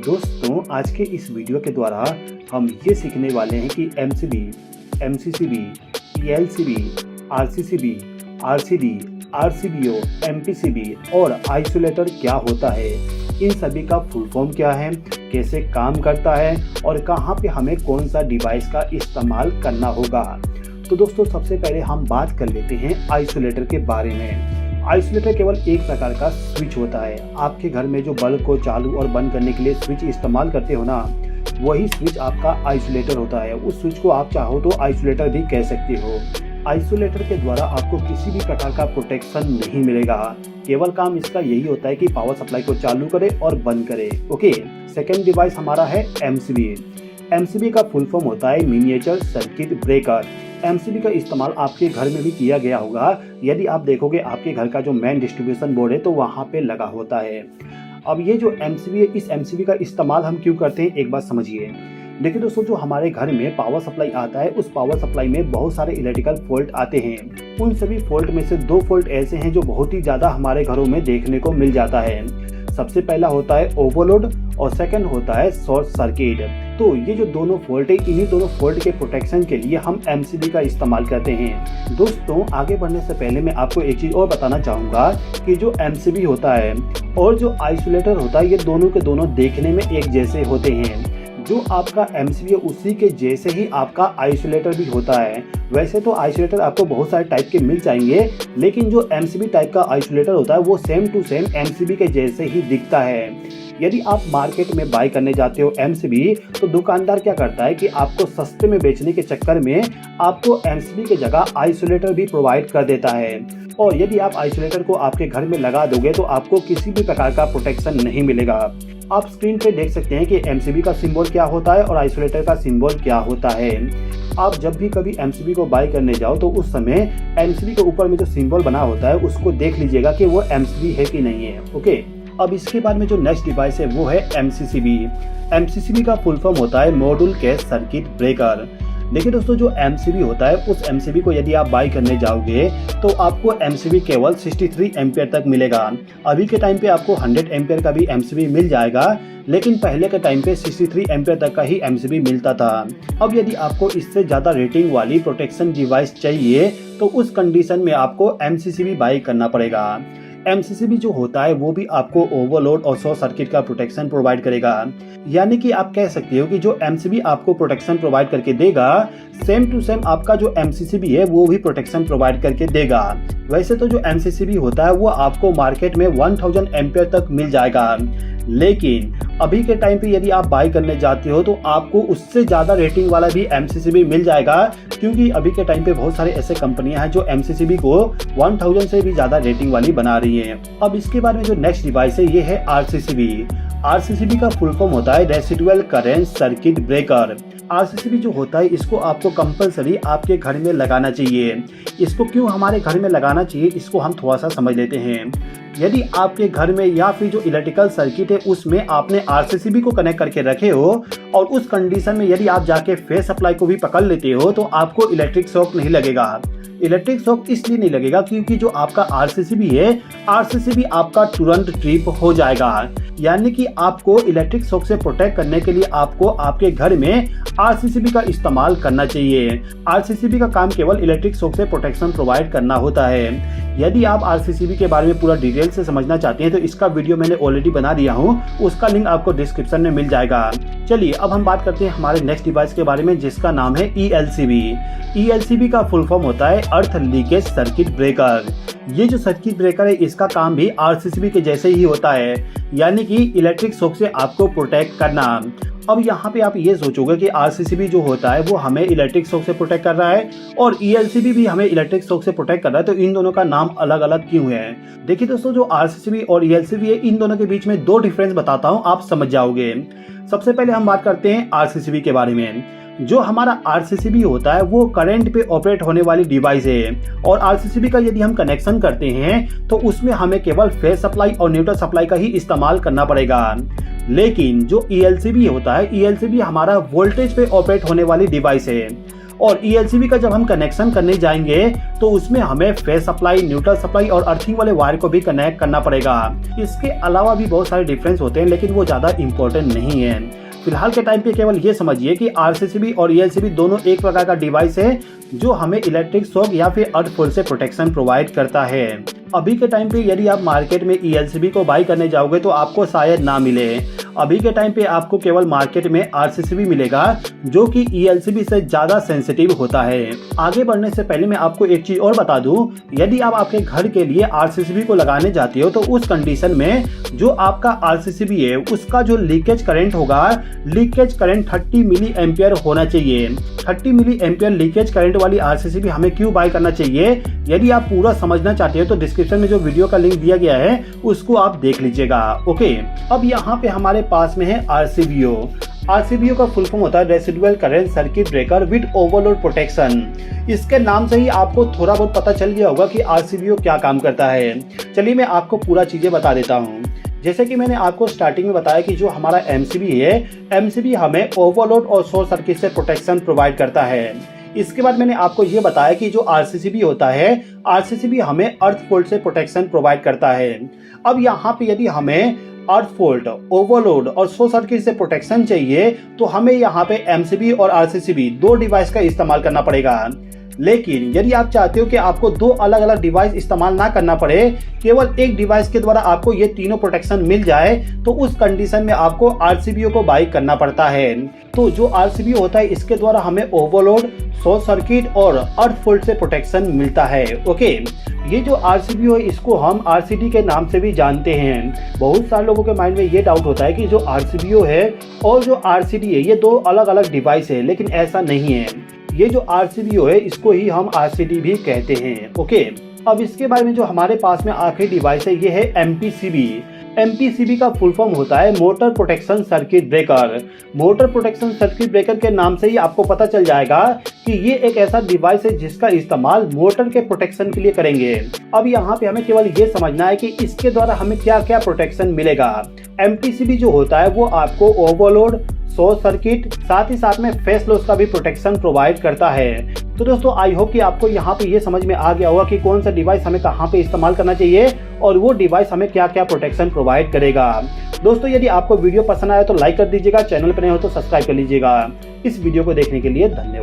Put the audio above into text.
दोस्तों आज के इस वीडियो के द्वारा हम ये सीखने वाले हैं कि MCB, MCCB, ELCB, RCCB, RCD, RCBO, MPCB और आइसोलेटर क्या होता है, इन सभी का फुल फॉर्म क्या है, कैसे काम करता है और कहाँ पे हमें कौन सा डिवाइस का इस्तेमाल करना होगा। तो दोस्तों सबसे पहले हम बात कर लेते हैं आइसोलेटर के बारे में। आइसोलेटर केवल एक प्रकार का स्विच होता है। आपके घर में जो बल्ब को चालू और बंद करने के लिए स्विच इस्तेमाल करते हो ना, वही स्विच आपका आइसोलेटर होता है। उस स्विच को आप चाहो तो आइसोलेटर भी कह सकते हो। आइसोलेटर के द्वारा आपको किसी भी प्रकार का प्रोटेक्शन नहीं मिलेगा। केवल काम इसका यही होता है कि पावर सप्लाई को चालू करे और बंद करे। ओके, सेकेंड डिवाइस हमारा है एमसीबी। एमसीबी का फुल फॉर्म होता है मिनिएचर सर्किट ब्रेकर। एमसीबी का इस्तेमाल आपके घर में भी किया गया होगा। यदि आप देखोगे आपके घर का जो मेन डिस्ट्रीब्यूशन बोर्ड है तो वहाँ पे लगा होता है। अब ये जो एमसीबी है, इस एमसीबी का इस्तेमाल हम क्यों करते हैं एक बात समझिए। देखिए दोस्तों, जो हमारे घर में पावर सप्लाई आता है उस पावर सप्लाई में बहुत सारे इलेक्ट्रिकल फॉल्ट आते हैं। उन सभी फॉल्ट में से दो फॉल्ट ऐसे हैं जो बहुत ही ज़्यादा हमारे घरों में देखने को मिल जाता है। सबसे पहला होता है ओवरलोड और सेकंड होता है शॉर्ट सर्किट। तो ये जो दोनों फॉल्ट है, इन्हीं दोनों फॉल्ट के प्रोटेक्शन के लिए हम एमसीबी का इस्तेमाल करते हैं। दोस्तों आगे बढ़ने से पहले मैं आपको एक चीज़ और बताना चाहूँगा कि जो एमसीबी होता है और जो आइसोलेटर होता है, ये दोनों के दोनों देखने में एक जैसे होते हैं। जो आपका एमसीबी है उसी के जैसे ही आपका आइसोलेटर भी होता है। वैसे तो आइसोलेटर आपको बहुत सारे टाइप के मिल जाएंगे, लेकिन जो एमसीबी टाइप का आइसोलेटर होता है वो सेम टू सेम एमसीबी के जैसे ही दिखता है। यदि आप मार्केट में बाय करने जाते हो एमसीबी, तो दुकानदार क्या करता है कि आपको सस्ते में बेचने के चक्कर में आपको एमसीबी की जगह आइसोलेटर भी प्रोवाइड कर देता है। और यदि आप आइसोलेटर को आपके घर में लगा दोगे तो आपको किसी भी प्रकार का प्रोटेक्शन नहीं मिलेगा। आप स्क्रीन पे देख सकते हैं कि एमसीबी का सिंबल क्या होता है और आइसोलेटर का सिंबल क्या होता है। आप जब भी कभी एमसीबी को बाय करने जाओ तो उस समय एमसीबी के ऊपर में जो सिंबल बना होता है उसको देख लीजिएगा कि वो एमसीबी है कि नहीं है। ओके, अब इसके बाद में जो नेक्स्ट डिवाइस है वो है एमसीसीबी। एमसीसीबी का फुल फॉर्म होता है मॉड्यूल कैश सर्किट ब्रेकर। देखिए दोस्तों, जो एमसीबी होता है उस एमसीबी को यदि आप बाय करने जाओगे तो आपको एमसीबी केवल 63 एम्पियर तक मिलेगा। अभी के टाइम पे आपको 100 एम्पियर का भी एमसीबी मिल जाएगा, लेकिन पहले के टाइम पे 63 एम्पियर तक का ही एमसीबी मिलता था। अब यदि आपको इससे ज़्यादा रेटिंग वाली प्रोटेक्शन डिवाइस चाहिए तो उस कंडीशन में आपको एमसीसीबी बाय करना पड़ेगा। एमसीसीबी जो होता है वो भी आपको ओवरलोड और शॉर्ट सर्किट का प्रोटेक्शन प्रोवाइड करेगा। यानी कि आप कह सकते हो कि जो एमसीबी आपको प्रोटेक्शन प्रोवाइड करके देगा, सेम टू सेम आपका जो एमसीसीबी है वो भी प्रोटेक्शन प्रोवाइड करके देगा। वैसे तो जो एमसीसीबी होता है वो आपको मार्केट में 1000 एम्पियर तक मिल जाएगा, लेकिन अभी के टाइम पे यदि आप बाय करने जाते हो तो आपको उससे ज़्यादा रेटिंग वाला भी एमसीसीबी मिल जाएगा, क्योंकि अभी के टाइम पे बहुत सारे ऐसे कंपनियां हैं जो एमसीसीबी को 1000 से भी ज़्यादा रेटिंग वाली बना रही है। अब इसके बाद में जो नेक्स्ट डिवाइस है ये है आरसीसीबी। आरसीसीबी का फुल फॉर्म होता है residual current circuit breaker. RCCB जो होता है इसको आपको कंपलसरी आपके घर में लगाना चाहिए। इसको क्यों हमारे घर में लगाना चाहिए इसको हम थोड़ा सा समझ लेते हैं। यदि आपके घर में या फिर जो इलेक्ट्रिकल सर्किट है उसमें आपने आरसीसीबी को कनेक्ट करके रखे हो और उस कंडीशन में यदि आप जाके फेस सप्लाई को भी पकड़ लेते हो तो आपको इलेक्ट्रिक शॉक नहीं लगेगा। इलेक्ट्रिक शॉक इसलिए नहीं लगेगा क्योंकि जो आपका आरसीसीबी है, आरसीसीबी आपका तुरंत ट्रिप हो जाएगा। यानी कि आपको इलेक्ट्रिक शॉक से प्रोटेक्ट करने के लिए आपको आपके घर में आरसीसीबी का इस्तेमाल करना चाहिए। आरसीसीबी का काम केवल इलेक्ट्रिक शॉक से प्रोटेक्शन प्रोवाइड करना होता है। यदि आप आरसीसीबी के बारे में पूरा डिटेल से समझना चाहते हैं तो इसका वीडियो मैंने ऑलरेडी बना दिया हूँ, उसका लिंक आपको डिस्क्रिप्शन में मिल जाएगा। चलिए अब हम बात करते हैं हमारे नेक्स्ट डिवाइस के बारे में जिसका नाम है ईएलसीबी। ईएलसीबी का फुल फॉर्म होता है अर्थ लीकेज सर्किट ब्रेकर। ये जो सर्किट ब्रेकर है इसका काम भी आरसीसीबी के जैसे ही होता है, यानी कि इलेक्ट्रिक शॉक से आपको प्रोटेक्ट करना। अब यहाँ पे आप ये सोचोगे कि आरसीसीबी जो होता है वो हमें इलेक्ट्रिक शॉक से प्रोटेक्ट कर रहा है और ईएलसीबी भी हमें इलेक्ट्रिक शॉक से प्रोटेक्ट कर रहा है, तो इन दोनों का नाम अलग अलग क्यों है। देखिए दोस्तों, जो आरसीसीबी और ईएलसीबी है इन दोनों के बीच में दो डिफरेंस बताता हूँ, आप समझ जाओगे। सबसे पहले हम बात करते हैं आरसीसीबी के बारे में। जो हमारा आरसीसीबी होता है वो करंट पे ऑपरेट होने वाली डिवाइस है और आरसीसीबी का यदि हम कनेक्शन करते हैं तो उसमें हमें केवल फेज सप्लाई और न्यूट्रल सप्लाई का ही इस्तेमाल करना पड़ेगा। लेकिन जो ईएलसीबी होता है, ईएलसीबी हमारा वोल्टेज पे ऑपरेट होने वाली डिवाइस है। और ELCB का जब हम कनेक्शन करने जाएंगे तो उसमें हमें फेस सप्लाई, न्यूट्रल सप्लाई और अर्थिंग वाले वायर को भी कनेक्ट करना पड़ेगा। इसके अलावा भी बहुत सारे डिफरेंस होते हैं, लेकिन वो ज़्यादा इंपॉर्टेंट नहीं है। फिलहाल के टाइम पे केवल ये समझिए कि RCCB और ELCB दोनों एक प्रकार का डिवाइस है जो हमें इलेक्ट्रिक शॉक या फिर अर्थ फॉल से प्रोटेक्शन प्रोवाइड करता है। अभी के टाइम पे यदि आप मार्केट में ELCB को बाई करने जाओगे तो आपको शायद ना मिले। अभी के टाइम पे आपको केवल मार्केट में RCCB मिलेगा जो कि ELCB से ज़्यादा सेंसिटिव होता है। आगे बढ़ने से पहले मैं आपको एक चीज़ और बता दूं, यदि आप आपके घर के लिए RCCB को लगाने जाते हो तो उस कंडीशन में जो आपका RCCB है उसका जो लीकेज करंट होगा, लीकेज करंट 30 मिली एम्पियर होना चाहिए। 30 मिली एम्पियर लीकेज करंट वाली RCCB हमें क्यों बाय करना चाहिए, यदि आप पूरा समझना चाहते हो तो डिस्क्रिप्शन में जो वीडियो का लिंक दिया गया है उसको आप देख लीजिएगा। ओके, अब यहाँ पे हमारे पास में है RCBO। RCBO का फुल फॉर्म होता है residual current circuit breaker with overload protection. इसके नाम से ही आपको थोड़ा बहुत पता चल गया होगा कि RCBO क्या काम करता है। चलिए मैं आपको पूरा चीजें बता देता हूँ। जैसे कि मैंने आपको स्टार्टिंग में बताया कि जो हमारा MCB है, MCB हमें ओवरलोड और शॉर्ट सर्किट से प्रोटेक्शन प्रोवाइड करता है। इसके बाद मैंने आपको ये बताया कि जो RCCB होता है, RCCB हमें अर्थ फॉल्ट से प्रोटेक्शन प्रोवाइड करता है। अब यहाँ पे यदि हमें अर्थ फॉल्ट, ओवरलोड और शॉर्ट सर्किट से प्रोटेक्शन चाहिए तो हमें यहाँ पे MCB और RCCB दो डिवाइस का इस्तेमाल करना पड़ेगा। लेकिन यदि आप चाहते हो कि आपको दो अलग अलग डिवाइस इस्तेमाल ना करना पड़े, केवल एक डिवाइस के द्वारा आपको ये तीनों प्रोटेक्शन मिल जाए, तो उस कंडीशन में आपको RCBO को बाई करना पड़ता है। तो जो RCBO होता है इसके द्वारा हमें ओवरलोड, शॉर्ट सर्किट और अर्थ फॉल्ट से प्रोटेक्शन मिलता है। ओके, ये जो RCBO है इसको हम RCD के नाम से भी जानते हैं। बहुत सारे लोगों के माइंड में ये डाउट होता है कि जो RCBO है और जो RCD है ये दो अलग अलग डिवाइस है, लेकिन ऐसा नहीं है। ये जो RCBO है इसको ही हम RCD भी कहते हैं। ओके, अब इसके बारे में जो हमारे पास में आखिरी डिवाइस है ये है MPCB। MPCB का फुल फॉर्म होता है motor protection circuit breaker. Motor protection circuit breaker के नाम से ही आपको पता चल जाएगा कि ये एक ऐसा डिवाइस है जिसका इस्तेमाल मोटर के प्रोटेक्शन के लिए करेंगे। अब यहाँ पे हमें केवल ये समझना है कि इसके द्वारा हमें क्या क्या प्रोटेक्शन मिलेगा। MPCB जो होता है वो आपको ओवरलोड, शॉर्ट सर्किट, साथ ही साथ में फेस लॉस का भी प्रोटेक्शन प्रोवाइड करता है। तो दोस्तों आई होप कि आपको यहाँ पे ये समझ में आ गया होगा कि कौन सा डिवाइस हमें कहाँ पे इस्तेमाल करना चाहिए और वो डिवाइस हमें क्या क्या प्रोटेक्शन प्रोवाइड करेगा। दोस्तों यदि आपको वीडियो पसंद आया तो लाइक कर दीजिएगा, चैनल पर नए हो तो सब्सक्राइब कर लीजिएगा। इस वीडियो को देखने के लिए धन्यवाद।